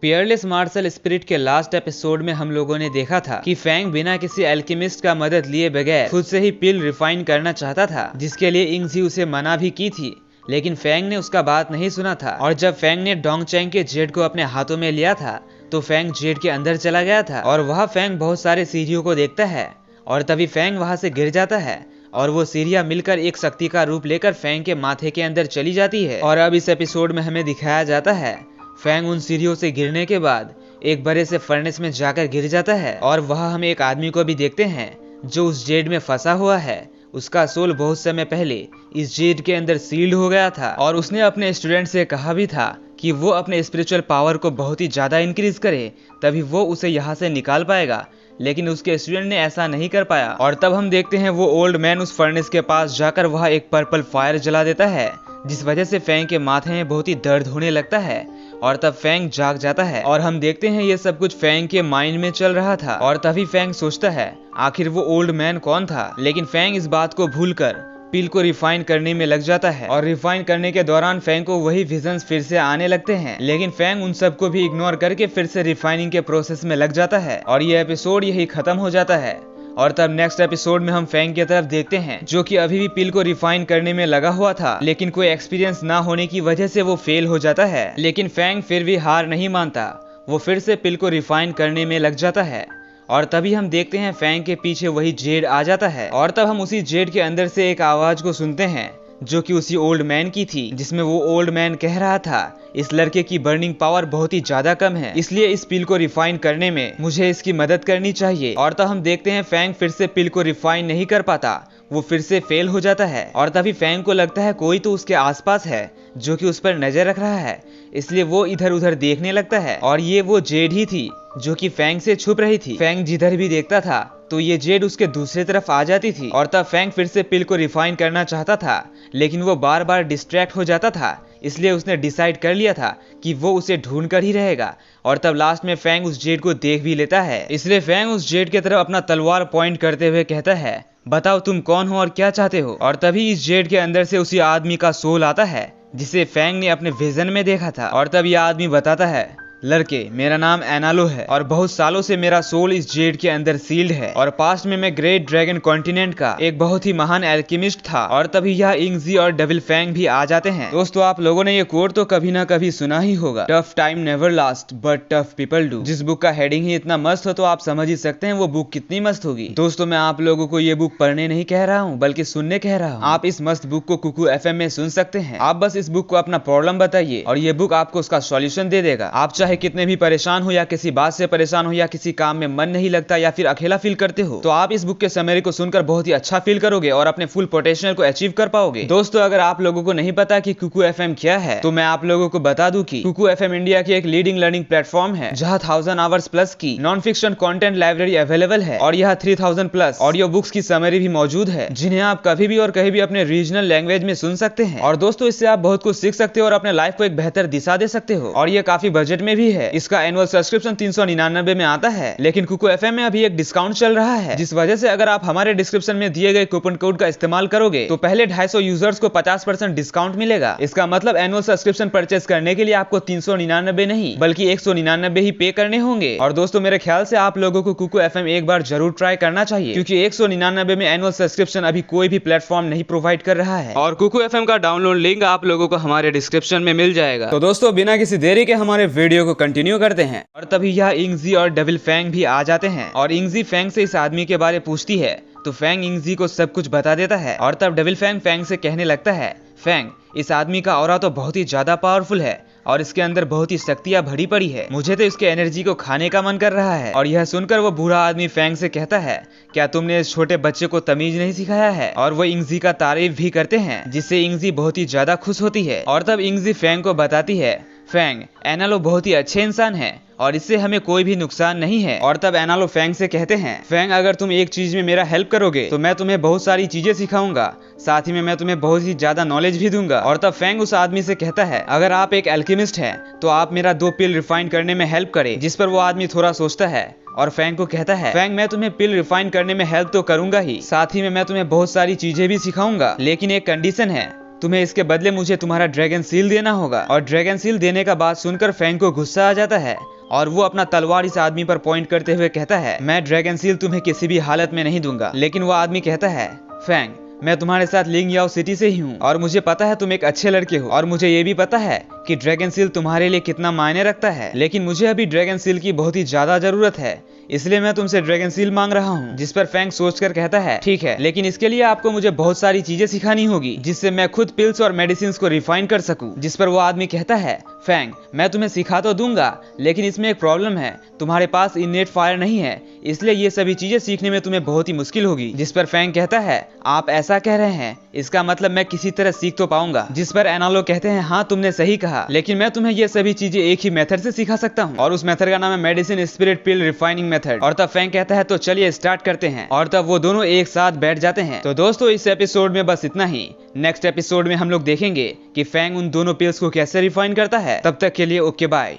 Peerless martial spirit के last episode में हम लोगों ने देखा था कि फैंग बिना किसी एल्केमिस्ट का मदद लिए बगैर खुद से ही पिल रिफाइन करना चाहता था, जिसके लिए इंगजी उसे मना भी की थी, लेकिन फैंग ने उसका बात नहीं सुना था। और जब फैंग ने डोंगचैंग के जेड को अपने हाथों में लिया था तो फैंग जेड के अंदर चला गया था और वहाँ फैंग बहुत सारे सीढ़ियों को देखता है और तभी फैंग वहाँ से गिर जाता है और वो सीढ़ियाँ मिलकर एक शक्ति का रूप लेकर फैंग के माथे के अंदर चली जाती है। और अब इस एपिसोड में हमें दिखाया जाता है फैंग उन सीढ़ियों से गिरने के बाद एक बड़े से फर्नेस में जाकर गिर जाता है और वहाँ हम एक आदमी को भी देखते हैं जो उस जेड में फंसा हुआ है। उसका सोल बहुत समय पहले इस जेड के अंदर सील्ड हो गया था और उसने अपने स्टूडेंट से कहा भी था कि वो अपने स्पिरिचुअल पावर को बहुत ही ज़्यादा इंक्रीज करे तभी वो उसे यहाँ से निकाल पाएगा, लेकिन उसके स्टूडेंट ने ऐसा नहीं कर पाया। और तब हम देखते हैं वो ओल्ड मैन उस फर्नेस के पास जाकर वहाँ एक पर्पल फायर जला देता है, जिस वजह से फैंग के माथे में बहुत ही दर्द होने लगता है और तब फैंग जाग जाता है। और हम देखते हैं ये सब कुछ फैंग के माइंड में चल रहा था और तभी फैंग सोचता है आखिर वो ओल्ड मैन कौन था, लेकिन फैंग इस बात को भूलकर पिल को रिफाइन करने में लग जाता है और रिफाइन करने के दौरान फैंग को वही विजन्स फिर से आने लगते हैं, लेकिन फैंग उन सबको भी इग्नोर करके फिर से रिफाइनिंग के प्रोसेस में लग जाता है और ये एपिसोड यही खत्म हो जाता है। और तब नेक्स्ट एपिसोड में हम फैंग की तरफ देखते हैं जो कि अभी भी पिल को रिफाइन करने में लगा हुआ था, लेकिन कोई एक्सपीरियंस ना होने की वजह से वो फेल हो जाता है, लेकिन फैंग फिर भी हार नहीं मानता, वो फिर से पिल को रिफाइन करने में लग जाता है। और तभी हम देखते हैं फैंग के पीछे वही जेड आ जाता है और तब हम उसी जेड के अंदर से एक आवाज को सुनते हैं जो कि उसी ओल्ड मैन की थी, जिसमें वो ओल्ड मैन कह रहा था इस लड़के की बर्निंग पावर बहुत ही ज्यादा कम है, इसलिए इस पिल को रिफाइन करने में मुझे इसकी मदद करनी चाहिए। और तब हम देखते हैं फैंग फिर से पिल को रिफाइन नहीं कर पाता, वो फिर से फेल हो जाता है और तभी फैंग को लगता है कोई तो उसके आसपास है जो कि उस पर नजर रख रहा है, इसलिए वो इधर उधर देखने लगता है और ये वो जेड ही थी जो कि फैंग से छुप रही थी। फैंग जिधर भी देखता था तो ये जेड उसके दूसरी तरफ आ जाती थी और तब फैंग फिर से पिल को रिफाइन करना चाहता था, लेकिन वो बार बार डिस्ट्रैक्ट हो जाता था, इसलिए उसने डिसाइड कर लिया था कि वो उसे ढूंढ कर ही रहेगा। और तब लास्ट में फैंग उस जेड को देख भी लेता है, इसलिए फैंग उस जेड की तरफ अपना तलवार पॉइंट करते हुए कहता है बताओ तुम कौन हो और क्या चाहते हो। और तभी इस जेड के अंदर से उसी आदमी का सोल आता है जिसे फैंग ने अपने विजन में देखा था। और तब यह आदमी बताता है लड़के मेरा नाम एनालो है और बहुत सालों से मेरा सोल इस जेड के अंदर सील्ड है और पास्ट में मैं ग्रेट ड्रैगन कॉन्टिनेंट का एक बहुत ही महान एल्केमिस्ट था। और तभी यह इंगजी और डबल फैंग भी आ जाते हैं। दोस्तों आप लोगों ने ये कोट तो कभी ना कभी सुना ही होगा, tough time never last but tough people do. जिस बुक का हेडिंग ही इतना मस्त हो तो आप समझ ही सकते हैं वो बुक कितनी मस्त होगी। दोस्तों मैं आप लोगों को ये बुक पढ़ने नहीं कह रहा हूँ बल्कि सुनने कह रहा हूँ। आप इस मस्त बुक को कुकू FM में सुन सकते हैं। आप बस इस बुक को अपना प्रॉब्लम बताइए और ये बुक आपको उसका सॉल्यूशन दे देगा। आप चाहे कितने भी परेशान हो या किसी बात से परेशान हो या किसी काम में मन नहीं लगता या फिर अकेला फील करते हो तो आप इस बुक के समरी को सुनकर बहुत ही अच्छा फील करोगे और अपने फुल पोटेंशियल को अचीव कर पाओगे। दोस्तों अगर आप लोगों को नहीं पता कि कुकू FM क्या है तो मैं आप लोगों को बता दूं कि कुकू FM इंडिया की एक लीडिंग लर्निंग प्लेटफॉर्म है जहां 1000 आवर्स प्लस की non fiction content library available है और यह 3000 प्लस ऑडियो बुक्स की समरी भी मौजूद है जिन्हें आप कभी भी और कहीं भी अपने रीजनल लैंग्वेज में सुन सकते हैं। और दोस्तों इससे आप बहुत कुछ सीख सकते हो और अपने लाइफ को एक बेहतर दिशा दे सकते हो और ये काफी बजट में भी है। इसका एनुअल सब्सक्रिप्शन 399 में आता है, लेकिन कुकू FM में अभी एक डिस्काउंट चल रहा है जिस वजह से अगर आप हमारे डिस्क्रिप्शन में दिए गए कूपन कोड का इस्तेमाल करोगे तो पहले 250 यूजर्स को 50% डिस्काउंट मिलेगा। इसका मतलब एनुअल सब्सक्रिप्शन परचेस करने के लिए आपको 399 नहीं बल्कि 199 ही पे करने होंगे। और दोस्तों मेरे ख्याल से आप लोगों को कुकू FM एक बार जरूर ट्राई करना चाहिए क्योंकि 199 में एनुअल सब्सक्रिप्शन अभी कोई भी प्लेटफॉर्म नहीं प्रोवाइड कर रहा है और कुकू FM का डाउनलोड लिंक आप लोगों को हमारे डिस्क्रिप्शन में मिल जाएगा। तो दोस्तों बिना किसी देरी के हमारे वीडियो को कंटिन्यू करते हैं। और तभी यह इंगजी और डबल फैंग भी आ जाते हैं और इंगजी फैंग से इस आदमी के बारे पूछती है तो फैंग इंगजी को सब कुछ बता देता है। और तब डबल फैंग फैंग से कहने लगता है फैंग इस आदमी का ऑरा तो बहुत ही ज्यादा पावरफुल है और इसके अंदर बहुत ही शक्तियां भरी पड़ी है, मुझे तो इसके एनर्जी को खाने का मन कर रहा है। और यह सुनकर वो बूढ़ा आदमी फैंग से कहता है क्या तुमने इस छोटे बच्चे को तमीज नहीं सिखाया है। और वो इंगजी का तारीफ भी करते हैं जिससे इंगजी बहुत ही ज्यादा खुश होती है। और तब इंगजी फैंग को बताती है फैंग एनालो बहुत ही अच्छे इंसान है और इससे हमें कोई भी नुकसान नहीं है। और तब एनालो फैंग से कहते हैं फैंग अगर तुम एक चीज में मेरा हेल्प करोगे तो मैं तुम्हें बहुत सारी चीजें सिखाऊंगा, साथ ही में मैं तुम्हें बहुत ही ज्यादा नॉलेज भी दूंगा। और तब फैंग उस आदमी से कहता है अगर आप एक एल्केमिस्ट हैं तो आप मेरा 2 पिल रिफाइन करने में हेल्प करें। जिस पर वो आदमी थोड़ा सोचता है और फैंग को कहता है फैंग मैं तुम्हें पिल रिफाइन करने में हेल्प तो करूंगा ही, साथ ही में मैं तुम्हें बहुत सारी चीजें भी सिखाऊंगा, लेकिन एक कंडीशन है तुम्हें इसके बदले मुझे तुम्हारा ड्रैगन सील देना होगा। और ड्रैगन सील देने का बात सुनकर फैंग को गुस्सा आ जाता है और वो अपना तलवार इस आदमी पर पॉइंट करते हुए कहता है, मैं ड्रैगन सील तुम्हें किसी भी हालत में नहीं दूंगा। लेकिन वो आदमी कहता है, फैंग मैं तुम्हारे साथ लिंग याओ सिटी से ही हूँ और मुझे पता है तुम एक अच्छे लड़के हो और मुझे ये भी पता है कि ड्रैगन सील तुम्हारे लिए कितना मायने रखता है। लेकिन मुझे अभी ड्रैगन सील की बहुत ही ज्यादा जरूरत है, इसलिए मैं तुमसे ड्रैगन सील मांग रहा हूँ। जिस पर फैंग सोचकर कहता है, ठीक है, लेकिन इसके लिए आपको मुझे बहुत सारी चीजें सिखानी होगी जिससे मैं खुद पिल्स और मेडिसिन को रिफाइन कर सकूं। जिस पर वो आदमी कहता है, फैंग मैं तुम्हें सिखा तो दूंगा, लेकिन इसमें एक प्रॉब्लम है, तुम्हारे पास इननेट फायर नहीं है, इसलिए ये सभी चीजें सीखने में तुम्हें बहुत ही मुश्किल होगी। जिस पर फैंग कहता है, आप ऐसा कह रहे हैं, इसका मतलब मैं किसी तरह सीख तो पाऊंगा। जिस पर एनालो कहते हैं, हाँ तुमने सही कहा, लेकिन मैं तुम्हें ये सभी चीजें एक ही मेथड से सिखा सकता हूँ और उस मेथड का नाम है मेडिसिन स्पिरिट पिल रिफाइनिंग मेथड। और तब फैंग कहता है, तो चलिए स्टार्ट करते हैं। और तब वो दोनों एक साथ बैठ जाते हैं। तो दोस्तों इस एपिसोड में बस इतना ही। नेक्स्ट एपिसोड में हम लोग देखेंगे कि फैंग उन दोनों पिल्स को कैसे रिफाइन करता है। तब तक के लिए ओके बाय।